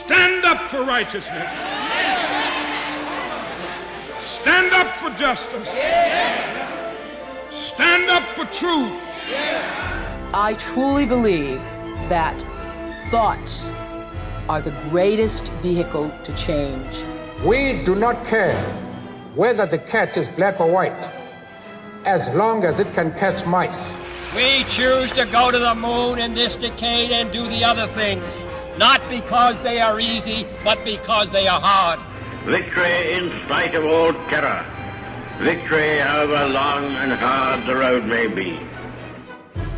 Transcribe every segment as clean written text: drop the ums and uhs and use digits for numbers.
Stand up for righteousness. Stand up for justice. Stand up for truth. I truly believe that thoughts are the greatest vehicle to change. We do not care whether the cat is black or white, as long as it can catch mice. We choose to go to the moon in this decade and do the other things, not because they are easy, but because they are hard. Victory in spite of all terror. Victory however long and hard the road may be.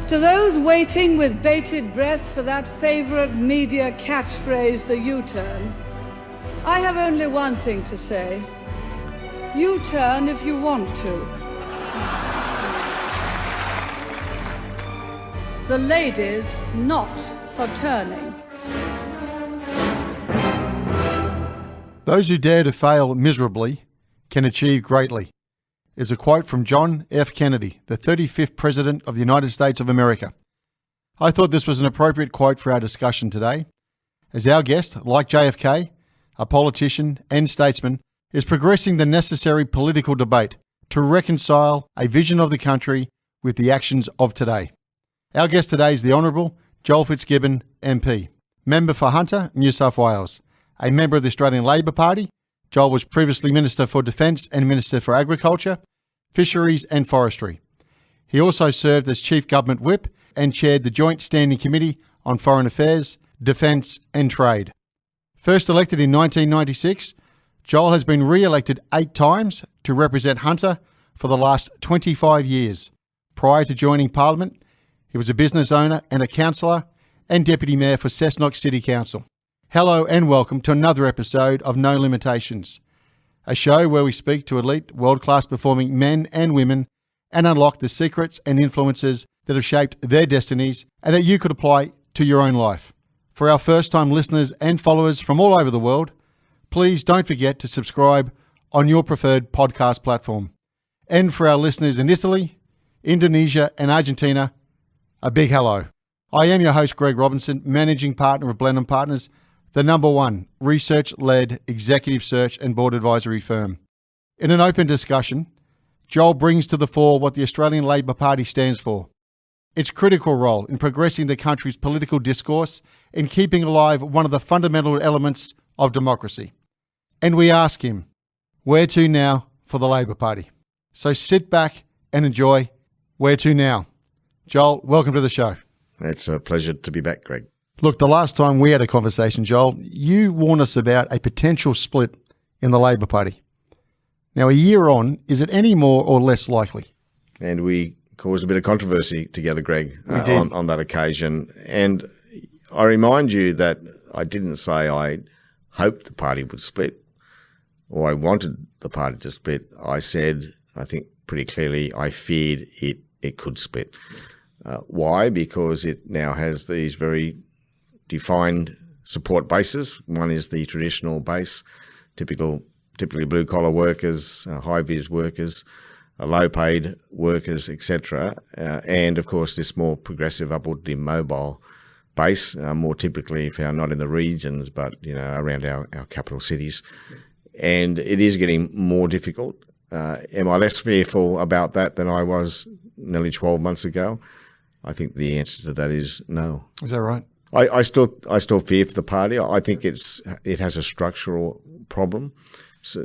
To those waiting with bated breath for that favorite media catchphrase, the U-turn, I have only one thing to say. U-turn if you want to. The ladies not for turning. Those who dare to fail miserably can achieve greatly, is a quote from John F. Kennedy, the 35th President of the United States of America. I thought this was an appropriate quote for our discussion today, as our guest, like JFK, a politician and statesman, is progressing the necessary political debate to reconcile a vision of the country with the actions of today. Our guest today is the Honourable Joel Fitzgibbon, MP, Member for Hunter, New South Wales, a member of the Australian Labor Party. Joel was previously Minister for Defence and Minister for Agriculture, Fisheries and Forestry. He also served as Chief Government Whip and chaired the Joint Standing Committee on Foreign Affairs, Defence and Trade. First elected in 1996, Joel has been re-elected 8 times to represent Hunter for the last 25 years. Prior to joining Parliament, he was a business owner and a councillor and Deputy Mayor for Cessnock City Council. Hello and welcome to another episode of No Limitations, a show where we speak to elite, world-class performing men and women and unlock the secrets and influences that have shaped their destinies and that you could apply to your own life. For our first-time listeners and followers from all over the world, please don't forget to subscribe on your preferred podcast platform. And for our listeners in Italy, Indonesia and Argentina, a big hello. I am your host, Greg Robinson, Managing Partner of Blenheim Partners, the #1 research-led executive search and board advisory firm. In an open discussion, Joel brings to the fore what the Australian Labor Party stands for, its critical role in progressing the country's political discourse and keeping alive one of the fundamental elements of democracy. And we ask him, where to now for the Labor Party? So sit back and enjoy. Where to now? Joel, welcome to the show. It's a pleasure to be back, Greg. Look, the last time we had a conversation, Joel, you warned us about a potential split in the Labor Party. Now, a year on, is it any more or less likely? And we caused a bit of controversy together, Greg, on that occasion. And I remind you that I didn't say I hoped the party would split or I wanted the party to split. I said, I think pretty clearly, I feared it could split. Why? Because it now has these very defined support bases. One is the traditional base, typically blue-collar workers, high-vis workers, low-paid workers, etc. And, of course, this more progressive, upwardly mobile base, more typically found not in the regions, but around our capital cities. And it is getting more difficult. Am I less fearful about that than I was nearly 12 months ago? I think the answer to that is no. Is that right? I still fear for the party. I think it has a structural problem. So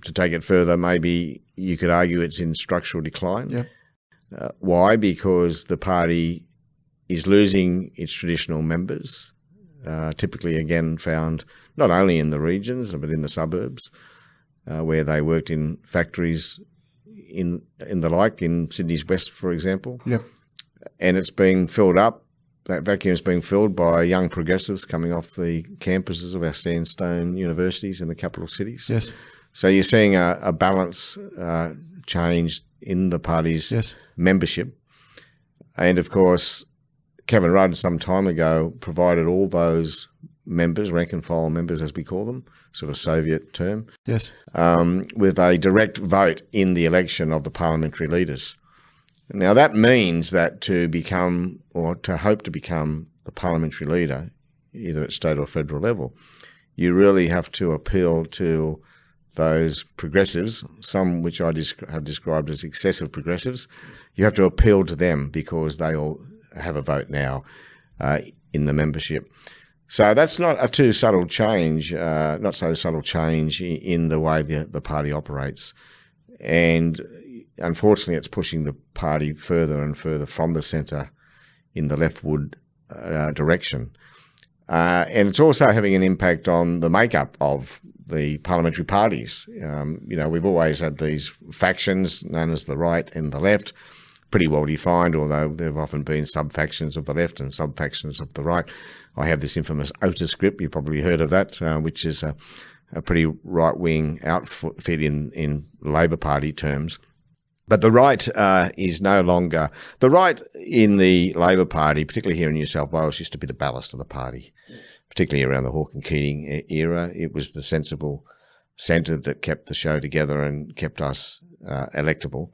to take it further, maybe you could argue it's in structural decline. Yeah. Why? Because the party is losing its traditional members, typically again found not only in the regions but in the suburbs, where they worked in factories in Sydney's West, for example. Yep. And it's being filled up. That vacuum is being filled by young progressives coming off the campuses of our sandstone universities in the capital cities. Yes. So you're seeing a balance change in the party's membership. And of course, Kevin Rudd some time ago provided all those members, rank and file members as we call them, sort of Soviet term, with a direct vote in the election of the parliamentary leaders. Now, that means that to become or to hope to become the parliamentary leader, either at state or federal level, you really have to appeal to those progressives, some which I have described as excessive progressives. You have to appeal to them because they all have a vote now in the membership. So that's not a too subtle change, not so subtle change in the way the party operates. And unfortunately, it's pushing the party further and further from the centre in the leftward direction. And it's also having an impact on the makeup of the parliamentary parties. We've always had these factions known as the right and the left, pretty well defined, although there have often been sub-factions of the left and sub-factions of the right. I have this infamous OTA script, you've probably heard of that, which is a pretty right-wing outfit in Labor Party terms. But the right is no longer... The right in the Labor Party, particularly here in New South Wales, used to be the ballast of the party, particularly around the Hawke and Keating era. It was the sensible centre that kept the show together and kept us electable.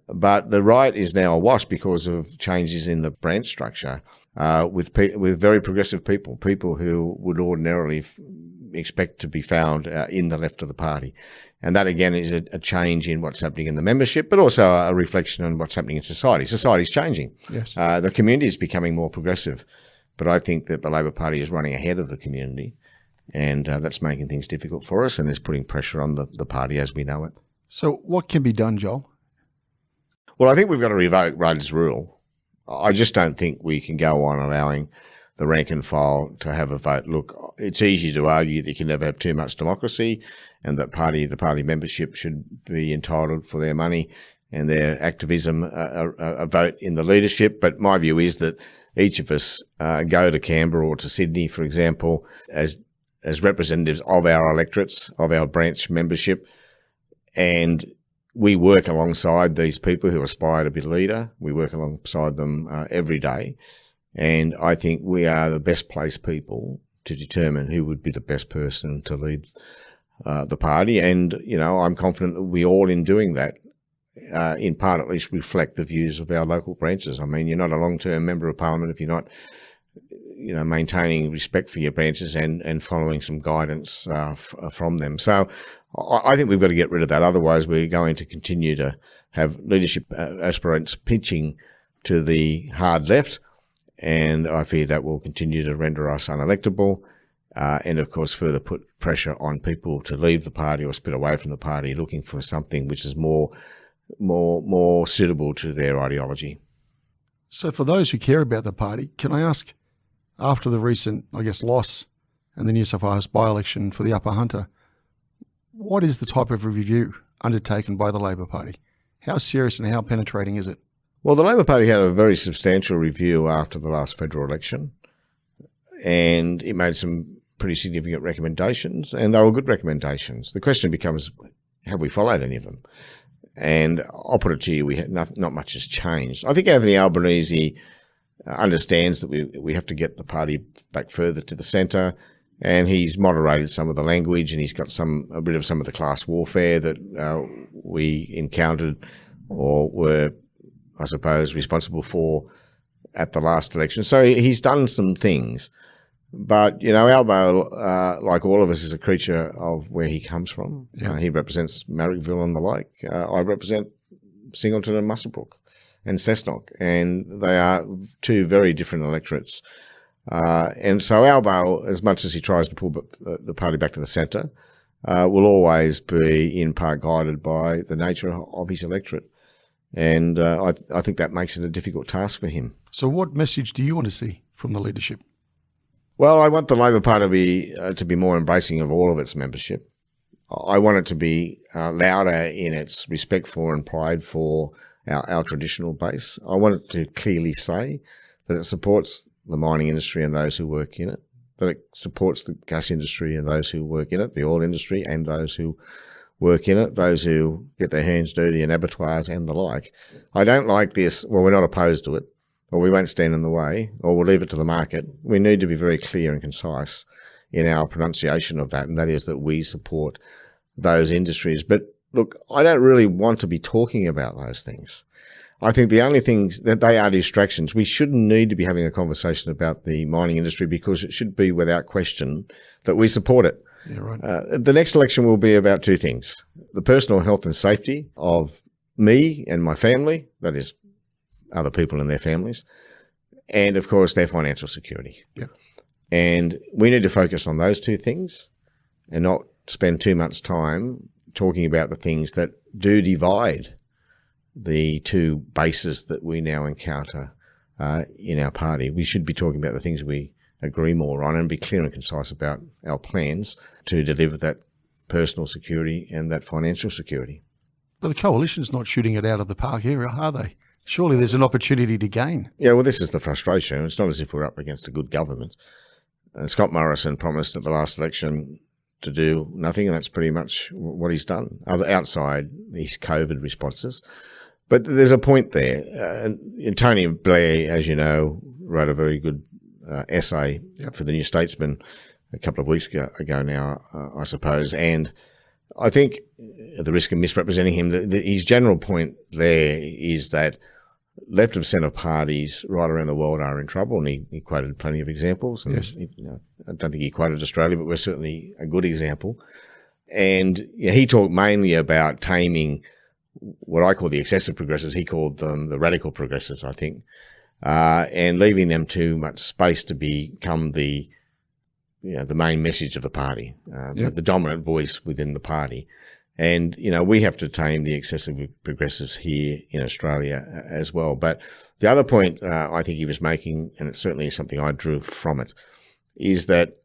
But the right is now awash because of changes in the branch structure with very progressive people who would ordinarily expect to be found in the left of the party. And that, again, is a change in what's happening in the membership, but also a reflection on what's happening in society. Society's changing. Yes. The community is becoming more progressive. But I think that the Labor Party is running ahead of the community, and that's making things difficult for us and is putting pressure on the party as we know it. So what can be done, Joel? Well, I think we've got to revoke Rudd's rule. I just don't think we can go on allowing the rank and file to have a vote. Look, it's easy to argue that you can never have too much democracy and that the party membership should be entitled for their money and their activism a vote in the leadership. But my view is that each of us go to Canberra or to Sydney, for example, as representatives of our electorates, of our branch membership, and we work alongside these people who aspire to be leader. We work alongside them every day. And I think we are the best placed people to determine who would be the best person to lead the party. And, I'm confident that we all, in doing that, in part at least, reflect the views of our local branches. I mean, you're not a long-term member of parliament if you're not, maintaining respect for your branches and following some guidance from them. So I think we've got to get rid of that. Otherwise, we're going to continue to have leadership aspirants pitching to the hard left. And I fear that will continue to render us unelectable and, of course, further put pressure on people to leave the party or split away from the party looking for something which is more suitable to their ideology. So for those who care about the party, can I ask, after the recent, loss in the New South Wales by-election for the Upper Hunter, what is the type of review undertaken by the Labor Party? How serious and how penetrating is it? Well, the Labor Party had a very substantial review after the last federal election, and it made some pretty significant recommendations, and they were good recommendations. The question becomes, have we followed any of them? And I'll put it to you, not much has changed. I think Anthony Albanese understands that we have to get the party back further to the centre, and he's moderated some of the language, and he's got a bit of some of the class warfare that we encountered or were, I suppose, responsible for at the last election. So he's done some things. But, Albo, like all of us, is a creature of where he comes from. Yeah. He represents Marrickville and the like. I represent Singleton and Muswellbrook and Cessnock, and they are two very different electorates. And so Albo, as much as he tries to pull the party back to the centre, will always be in part guided by the nature of his electorate. And I think that makes it a difficult task for him. So what message do you want to see from the leadership? Well, I want the Labor Party to be more embracing of all of its membership. I want it to be louder in its respect for and pride for our traditional base. I want it to clearly say that it supports the mining industry and those who work in it, that it supports the gas industry and those who work in it, the oil industry and those who work in it, those who get their hands dirty in abattoirs and the like. I don't like this, well, we're not opposed to it, or we won't stand in the way, or we'll leave it to the market. We need to be very clear and concise in our pronunciation of that, and that is that we support those industries. But look, I don't really want to be talking about those things. I think the only things that they are distractions. We shouldn't need to be having a conversation about the mining industry because it should be without question that we support it. Yeah, right. The next election will be about two things: the personal health and safety of me and my family, that is other people and their families, and of course their financial security. Yeah. And we need to focus on those two things and not spend too much time talking about the things that do divide the two bases that we now encounter in our party. We should be talking about the things we agree more on and be clear and concise about our plans to deliver that personal security and that financial security. But the coalition's not shooting it out of the park here, are they? Surely there's an opportunity to gain. Yeah, well, this is the frustration. It's not as if we're up against a good government. Scott Morrison promised at the last election to do nothing, and that's pretty much what he's done, outside these COVID responses. But there's a point there. And Tony Blair, as you know, wrote a very good essay for the New Statesman a couple of weeks ago now, I suppose. And I think, at the risk of misrepresenting him, his general point there is that left of centre parties right around the world are in trouble, and he quoted plenty of examples. And yes. I don't think he quoted Australia, but we're certainly a good example. And he talked mainly about taming what I call the excessive progressives. He called them the radical progressives, I think, and leaving them too much space to become the main message of the party, the dominant voice within the party. And, we have to tame the excessive progressives here in Australia as well. But the other point I think he was making, and it's certainly something I drew from it, is that,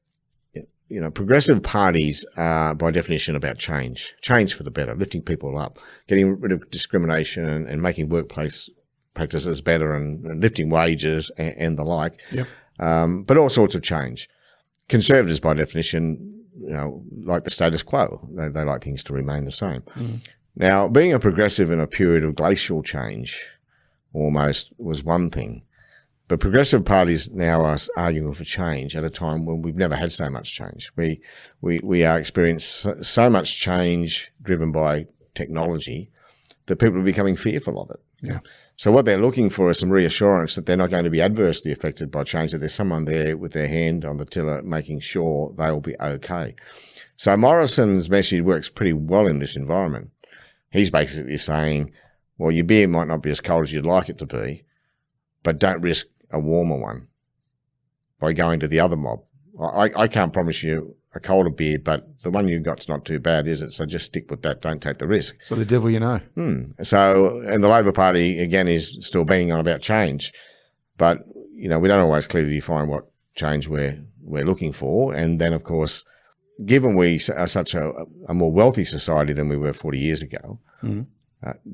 progressive parties are by definition about change for the better, lifting people up, getting rid of discrimination and making workplace practices better and lifting wages and the like, but all sorts of change. Conservatives, by definition, like the status quo. They like things to remain the same. Now, being a progressive in a period of glacial change almost was one thing, but progressive parties now are arguing for change at a time when we've never had so much change. We are experiencing so much change driven by technology that people are becoming fearful of it. Yeah. So what they're looking for is some reassurance that they're not going to be adversely affected by change, that there's someone there with their hand on the tiller making sure they'll be okay. So Morrison's message works pretty well in this environment. He's basically saying, well, your beer might not be as cold as you'd like it to be, but don't risk a warmer one by going to the other mob. I can't promise you a colder beer, but the one you got's not too bad, is it? So just stick with that. Don't take the risk. So the devil you know. So, and the Labor Party, again, is still banging on about change. But, we don't always clearly define what change we're looking for. And then, of course, given we are such a more wealthy society than we were 40 years ago,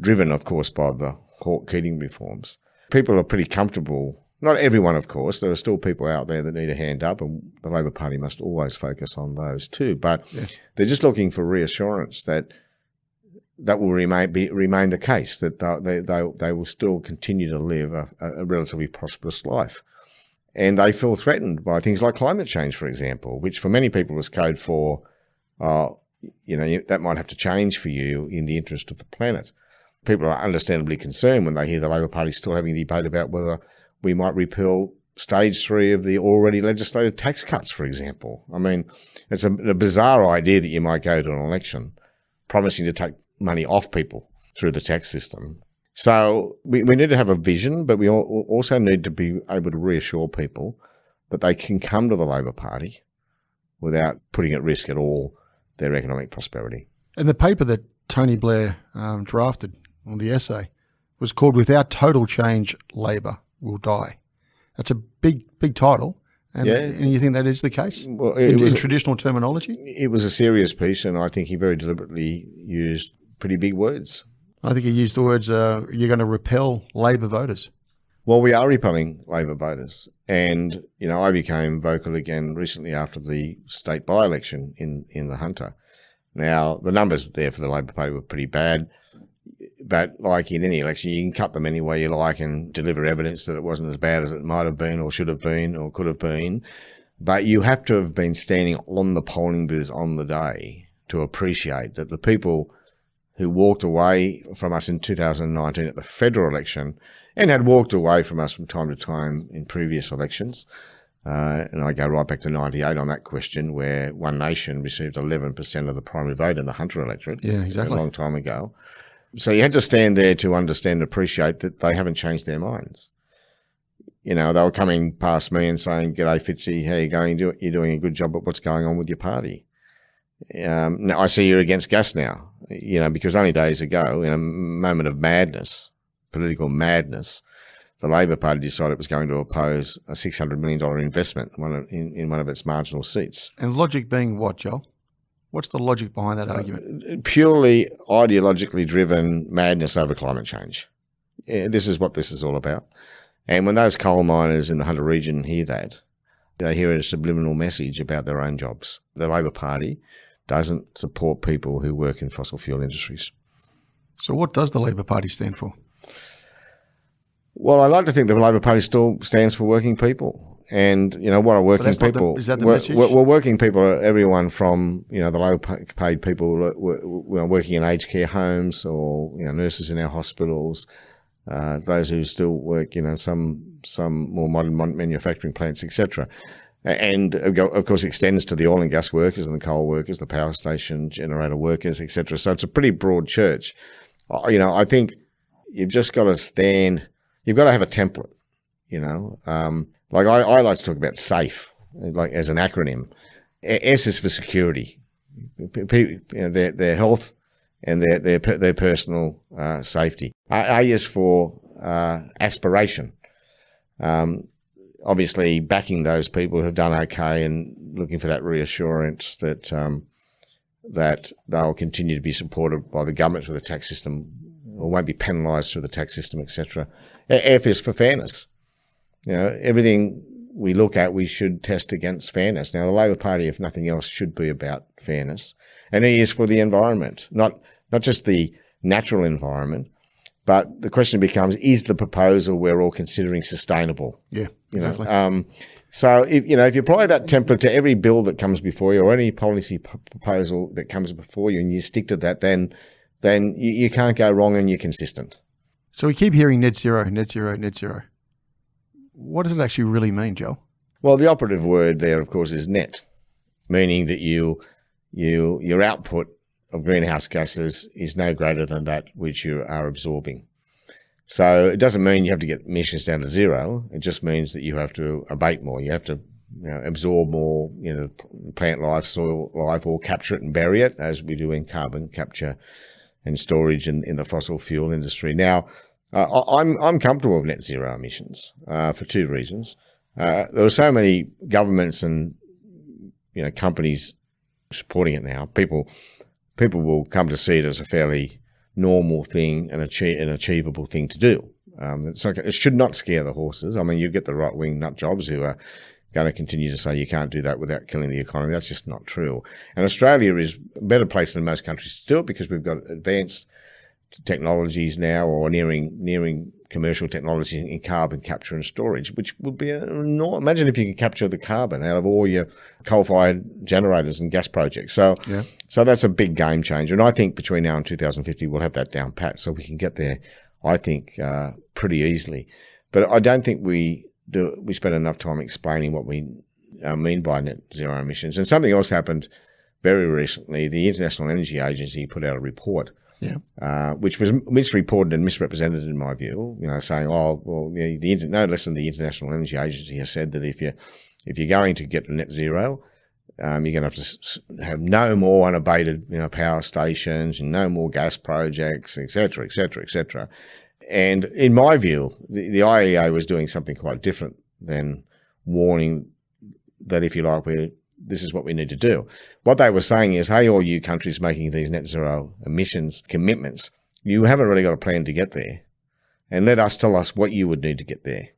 driven, of course, by the Hawke-Keating reforms, people are pretty comfortable. Not everyone, of course. There are still people out there that need a hand up, and the Labor Party must always focus on those too. But they're just looking for reassurance that will remain the case, that they will still continue to live a relatively prosperous life. And they feel threatened by things like climate change, for example, which for many people is code for, that might have to change for you in the interest of the planet. People are understandably concerned when they hear the Labor Party still having a debate about whether we might repeal stage 3 of the already legislated tax cuts, for example. I mean, it's a bizarre idea that you might go to an election promising to take money off people through the tax system. So we need to have a vision, but we also need to be able to reassure people that they can come to the Labor Party without putting at risk at all their economic prosperity. And the paper that Tony Blair drafted, on the essay, was called "Without Total Change, Labor Will Die." That's a big title. And you think that is the case? Well, in traditional terminology? It was a serious piece, and I think he very deliberately used pretty big words. I think he used the words, you're going to repel Labor voters. Well, we are repelling Labor voters. And, I became vocal again recently after the state by-election in the Hunter. Now, the numbers there for the Labor Party were pretty bad. But like in any election, you can cut them any way you like and deliver evidence that it wasn't as bad as it might have been or should have been or could have been. But you have to have been standing on the polling booths on the day to appreciate that the people who walked away from us in 2019 at the federal election and had walked away from us from time to time in previous elections. And I go right back to 98 on that question, where One Nation received 11% of the primary vote in the Hunter electorate. Yeah, exactly. A long time ago. So you had to stand there to understand and appreciate that they haven't changed their minds. You know, they were coming past me and saying, "G'day, Fitzy, how you going? You're doing a good job, but what's going on with your party?" Now I see you're against gas now, you know, because only days ago, in a moment of madness, political madness, the Labor Party decided it was going to oppose a $600 million investment in one of its marginal seats. And logic being what, Joel? What's the logic behind that argument? Purely ideologically driven madness over climate change. This is what this is all about. And when those coal miners in the Hunter region hear that, they hear a subliminal message about their own jobs. The Labor Party doesn't support people who work in fossil fuel industries. So what does the Labor Party stand for? Well, I like to think the Labor Party still stands for working people. And, you know, what are working people? Is that the message? Well, working people are everyone from, you know, the low-paid people working in aged care homes, or, you know, nurses in our hospitals, those who still work, you know, some more modern manufacturing plants, etc. And, of course, extends to the oil and gas workers and the coal workers, the power station generator workers, etc. So it's a pretty broad church. You know, I think you've just got to stand... You've got to have a template, you know. Like I like to talk about SAFE, like as an acronym. S is for security, you know, their health and their personal safety. A is for aspiration. Obviously, backing those people who have done okay and looking for that reassurance that that they'll continue to be supported by the government through the tax system, or won't be penalised through the tax system, etc. F is for fairness. You know, everything we look at, we should test against fairness. Now, the Labor Party, if nothing else, should be about fairness. And E is for the environment, not just the natural environment, but the question becomes: is the proposal we're all considering sustainable? Yeah, exactly. You know, so if you apply that template to every bill that comes before you, or any policy proposal that comes before you, and you stick to that, then you can't go wrong, and you're consistent. So we keep hearing net zero, net zero, net zero. What does it actually really mean, Joe? Well, the operative word there, of course, is net, meaning that your output of greenhouse gases is no greater than that which you are absorbing. So it doesn't mean you have to get emissions down to zero. It just means that you have to abate more. You have to absorb more, plant life, soil life, or capture it and bury it, as we do in carbon capture and storage in the fossil fuel industry. Now, I'm comfortable with net zero emissions for two reasons. There are so many governments and companies supporting it now. People will come to see it as a fairly normal thing and an achievable thing to do. It should not scare the horses. I mean, you get the right-wing nut jobs who are going to continue to say you can't do that without killing the economy. That's just not true. And Australia is a better place than most countries to do it, because we've got advanced technologies now, or nearing commercial technology in carbon capture and storage, which would be enormous. Imagine if you could capture the carbon out of all your coal-fired generators and gas projects. So that's a big game changer. And I think between now and 2050, we'll have that down pat, so we can get there, I think, pretty easily. But I don't think we spend enough time explaining what we mean by net zero emissions. And something else happened very recently. The International Energy Agency put out a report, which was misreported and misrepresented in my view. Saying, no less than the International Energy Agency has said that if you're going to get to net zero, you're going to have to have no more unabated power stations and no more gas projects, etc., etc., etc. And in my view, the IEA was doing something quite different than warning that, if you like, this is what we need to do. What they were saying is, hey, all you countries making these net zero emissions commitments, you haven't really got a plan to get there. And tell us what you would need to get there,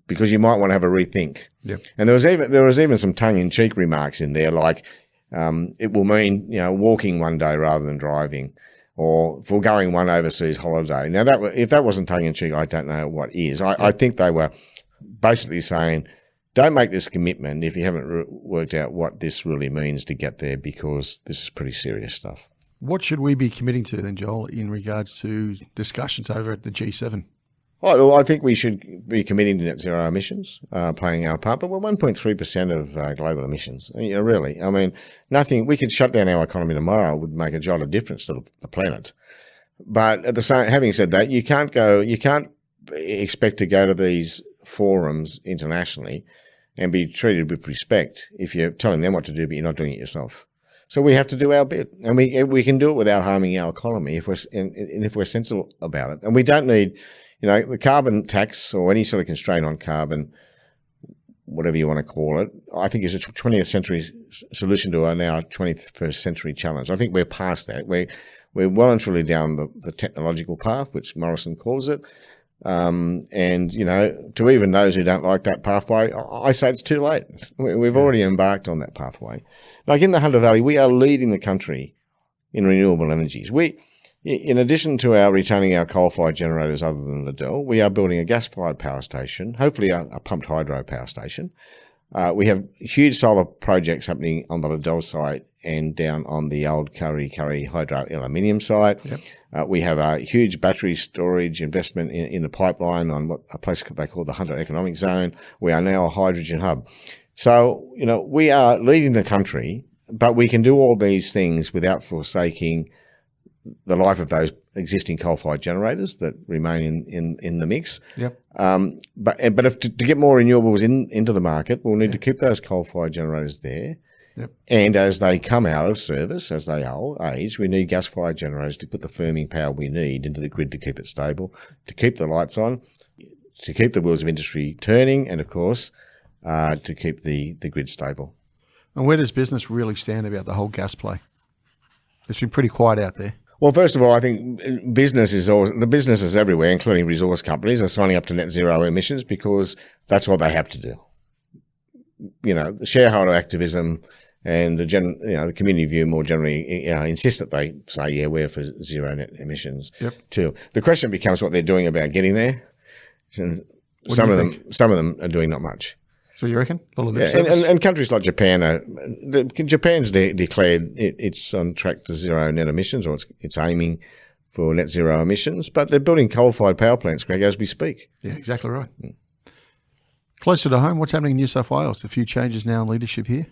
because you might want to have a rethink. Yep. And there was even some tongue-in-cheek remarks in there, like it will mean walking one day rather than driving, or foregoing one overseas holiday. Now, if that wasn't tongue-in-cheek, I don't know what is. I think they were basically saying, don't make this commitment if you haven't worked out what this really means to get there, because this is pretty serious stuff. What should we be committing to then, Joel, in regards to discussions over at the G7? Well, I think we should be committing to net zero emissions, playing our part, but we're 1.3% of global emissions. Really. I mean, nothing, we could shut down our economy tomorrow, would make a jot of difference to the planet. But at the same, having said that, you can't expect to go to these forums internationally and be treated with respect if you're telling them what to do, but you're not doing it yourself. So we have to do our bit, and we can do it without harming our economy if we're sensible about it. And we don't need, the carbon tax or any sort of constraint on carbon, whatever you want to call it, I think is a 20th century solution to our now 21st century challenge. I think we're past that. We're well and truly down the technological path, which Morrison calls it. And, to even those who don't like that pathway, I say it's too late. We've already embarked on that pathway. Like in the Hunter Valley, we are leading the country in renewable energies. In addition to retaining our coal-fired generators other than Liddell, we are building a gas-fired power station, hopefully a pumped hydro power station. We have huge solar projects happening on the Liddell site and down on the old Curry hydro aluminium site. Yep. We have a huge battery storage investment in the pipeline on a place they call the Hunter Economic Zone. We are now a hydrogen hub. So, we are leading the country, but we can do all these things without forsaking the life of those existing coal-fired generators that remain in the mix. Yep. But if to get more renewables into the market, we'll need to keep those coal-fired generators there. Yep. And as they come out of service, as they age, we need gas-fired generators to put the firming power we need into the grid to keep it stable, to keep the lights on, to keep the wheels of industry turning, and of course, to keep the grid stable. And where does business really stand about the whole gas play? It's been pretty quiet out there. Well, first of all, I think the businesses everywhere, including resource companies, are signing up to net zero emissions because that's what they have to do. The shareholder activism and the community view more generally insist that they say, yeah, we're for zero net emissions too. The question becomes what they're doing about getting there. And some of them are doing not much. So you reckon? And countries like Japan, Japan's declared it's on track to zero net emissions, or it's aiming for net zero emissions, but they're building coal-fired power plants, Greg, as we speak. Yeah, exactly right. Closer to home, what's happening in New South Wales? A few changes now in leadership here?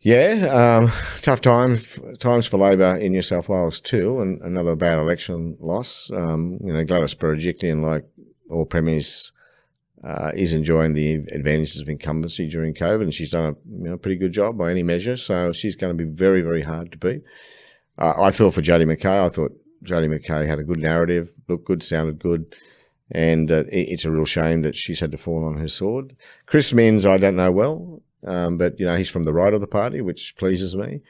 Yeah, tough times for Labor in New South Wales too, and another bad election loss. Gladys Berejiklian, like all premiers, is enjoying the advantages of incumbency during COVID, and she's done a pretty good job by any measure. So she's going to be very, very hard to beat. I feel for Jodie McKay. I thought Jodie McKay had a good narrative, looked good, sounded good, and it's a real shame that she's had to fall on her sword. Chris Minns, I don't know well, but he's from the right of the party, which pleases me,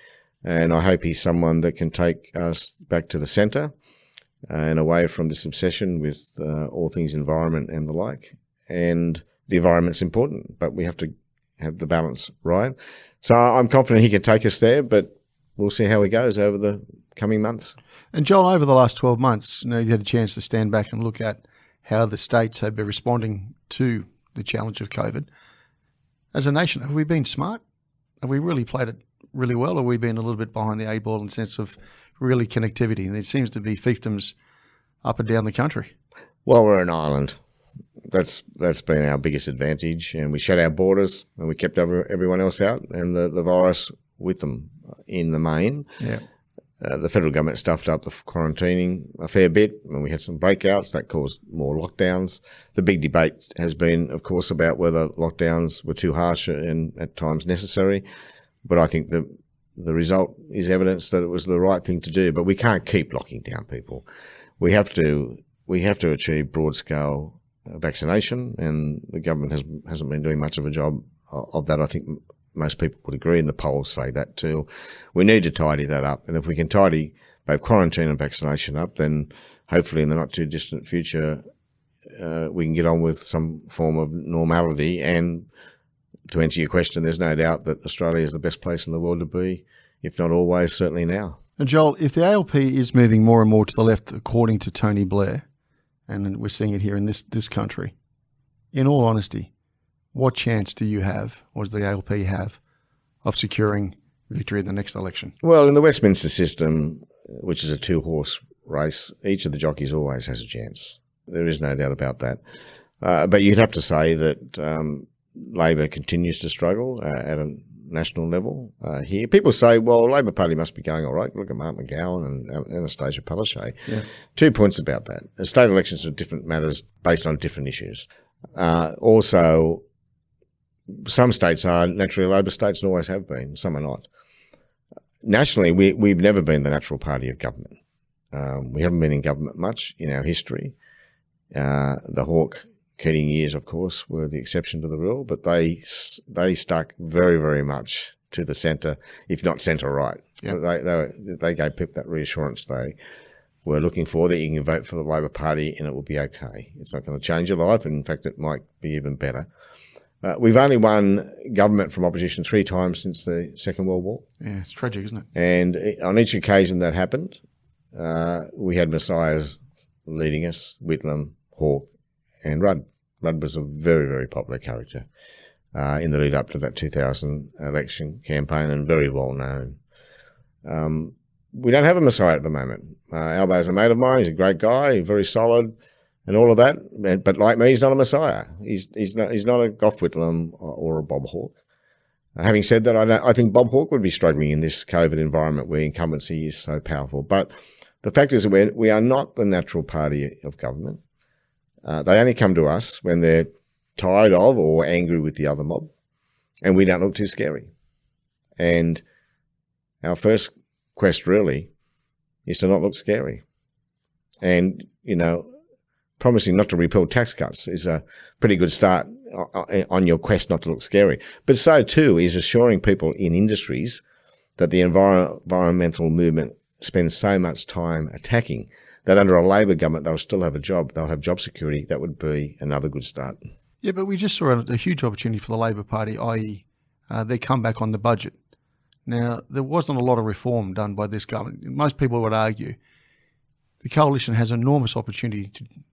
and I hope he's someone that can take us back to the centre and away from this obsession with all things environment and the like. And the environment's important, but we have to have the balance right. So I'm confident he can take us there, but we'll see how he goes over the coming months. And Joel, over the last 12 months, you had a chance to stand back and look at how the states have been responding to the challenge of COVID. As a nation, have we been smart? Have we really played it really well, or have we been a little bit behind the eight ball in the sense of really connectivity? And there seems to be fiefdoms up and down the country. Well, we're an island. That's been our biggest advantage, and we shut our borders and we kept everyone else out and the virus with them in the main. Yeah. The federal government stuffed up the quarantining a fair bit, and we had some breakouts that caused more lockdowns. The big debate has been, of course, about whether lockdowns were too harsh and at times necessary. But I think the result is evidence that it was the right thing to do. But we can't keep locking down people. We have to achieve broad scale vaccination, and the government hasn't been doing much of a job of that. I think most people would agree, and the polls say that too. We need to tidy that up, and if we can tidy both quarantine and vaccination up, then hopefully in the not too distant future we can get on with some form of normality. And to answer your question, there's no doubt that Australia is the best place in the world to be, if not always, certainly now. And Joel, if the ALP is moving more and more to the left, according to Tony Blair, and we're seeing it here in this country, in all honesty, what chance do you have, or does the ALP have, of securing victory in the next election? Well, in the Westminster system, which is a 2-horse race, each of the jockeys always has a chance. There is no doubt about that. But you'd have to say that Labor continues to struggle at a national level here. People say, well, Labor Party must be going all right. Look at Mark McGowan and Anastasia Palaszczuk. Yeah. 2 points about that. State elections are different matters based on different issues. Also, some states are naturally Labor states and always have been. Some are not. Nationally, we've never been the natural party of government. We haven't been in government much in our history. The Hawke Keating years, of course, were the exception to the rule, but they stuck very, very much to the centre, if not centre-right. Yep. They gave Pip that reassurance they were looking for, that you can vote for the Labor Party and it will be okay. It's not going to change your life, and in fact, it might be even better. We've only won government from opposition 3 times since the Second World War. Yeah, it's tragic, isn't it? And on each occasion that happened, we had messiahs leading us: Whitlam, Hawke, and Rudd. Rudd was a very, very popular character in the lead up to that 2000 election campaign, and very well known. We don't have a messiah at the moment. Albo's a mate of mine. He's a great guy, very solid, and all of that. But like me, he's not a messiah. He's not a Gough Whitlam or a Bob Hawke. Having said that, I think Bob Hawke would be struggling in this COVID environment where incumbency is so powerful. But the fact is that we are not the natural party of government. They only come to us when they're tired of or angry with the other mob, and we don't look too scary. And our first quest really is to not look scary. And, promising not to repeal tax cuts is a pretty good start on your quest not to look scary. But so too is assuring people in industries that the environmental movement spends so much time attacking that under a Labor government, they'll still have a job. They'll have job security. That would be another good start. Yeah, but we just saw a huge opportunity for the Labor Party, i.e. Their comeback on the budget. Now, there wasn't a lot of reform done by this government. Most people would argue the coalition has enormous opportunity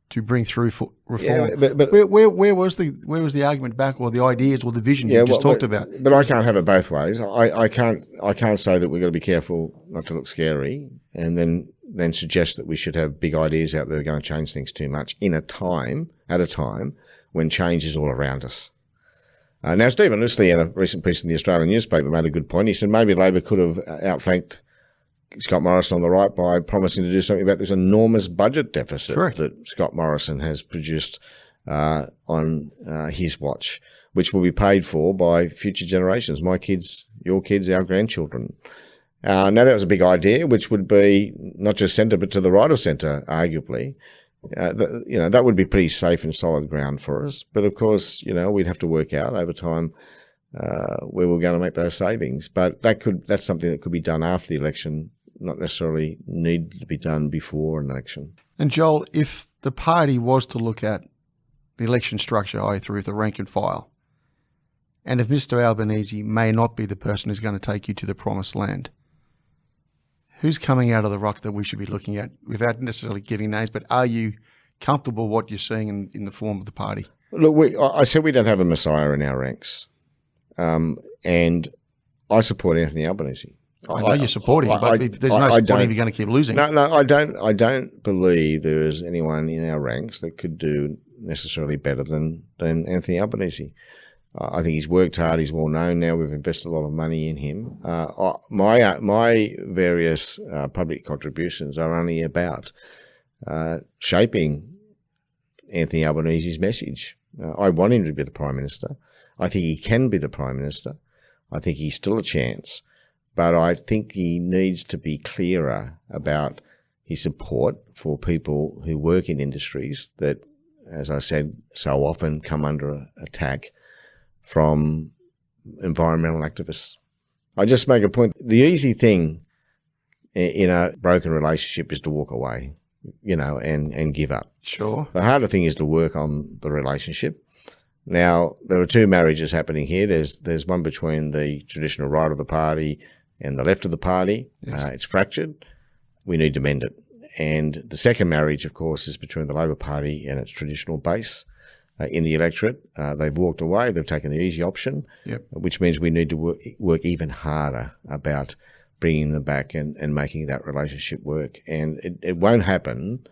to bring through for reform. Yeah, but where was the argument back, or the ideas, or the vision you just talked about? But I can't have it both ways. I can't say that we've got to be careful not to look scary, and then suggest that we should have big ideas out there that are going to change things too much at a time when change is all around us. Now, Stephen Listley, in a recent piece in the Australian newspaper, made a good point. He said maybe Labor could have outflanked Scott Morrison on the right by promising to do something about this enormous budget deficit that Scott Morrison has produced on his watch, which will be paid for by future generations, my kids, your kids, our grandchildren. Now, that was a big idea, which would be not just centre, but to the right of centre, arguably. That would be pretty safe and solid ground for us. But of course, we'd have to work out over time where we're going to make those savings. But that's something that could be done after the election, not necessarily need to be done before an election. And Joel, if the party was to look at the election structure, i.e. through the rank and file, and if Mr. Albanese may not be the person who's going to take you to the promised land, who's coming out of the rock that we should be looking at, without necessarily giving names, but are you comfortable with what you're seeing in the form of the party? Look, I said we don't have a messiah in our ranks. And I support Anthony Albanese. I know you support him, but there's no support if you're going to keep losing. No, I don't believe there is anyone in our ranks that could do necessarily better than Anthony Albanese. I think he's worked hard. He's well known now. We've invested a lot of money in him. My various public contributions are only about shaping Anthony Albanese's message. I want him to be the Prime Minister. I think he can be the Prime Minister. I think he's still a chance. But I think he needs to be clearer about his support for people who work in industries that, as I said, so often come under attack from environmental activists. I just make a point. The easy thing in a broken relationship is to walk away, and give up. Sure. The harder thing is to work on the relationship. Now, there are 2 marriages happening here. There's one between the traditional right of the party and the left of the party. Yes. It's fractured. We need to mend it. And the second marriage, of course, is between the Labor Party and its traditional base in the electorate. They've walked away. They've taken the easy option, which means we need to work even harder about bringing them back and making that relationship work. And it won't happen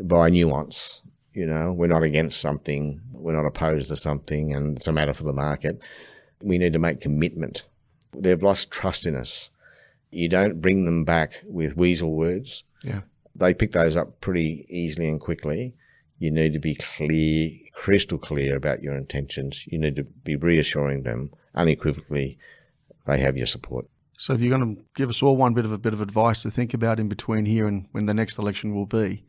by nuance. You know, we're not against something, we're not opposed to something, and it's a matter for the market. We need to make commitment. They've lost trust in us. You don't bring them back with weasel words. Yeah. They pick those up pretty easily and quickly. You need to be clear, crystal clear about your intentions. You need to be reassuring them unequivocally they have your support. So if you're going to give us all a bit of advice to think about in between here and when the next election will be,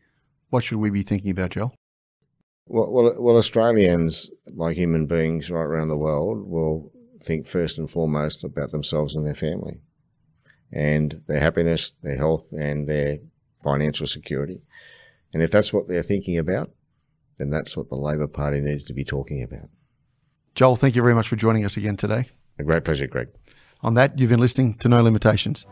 what should we be thinking about, Joel? Well, Australians, like human beings right around the world, will think first and foremost about themselves and their family and their happiness, their health, and their financial security. And if that's what they're thinking about, then that's what the Labor Party needs to be talking about. Joel, thank you very much for joining us again today. A great pleasure, Greg. On that, you've been listening to No Limitations.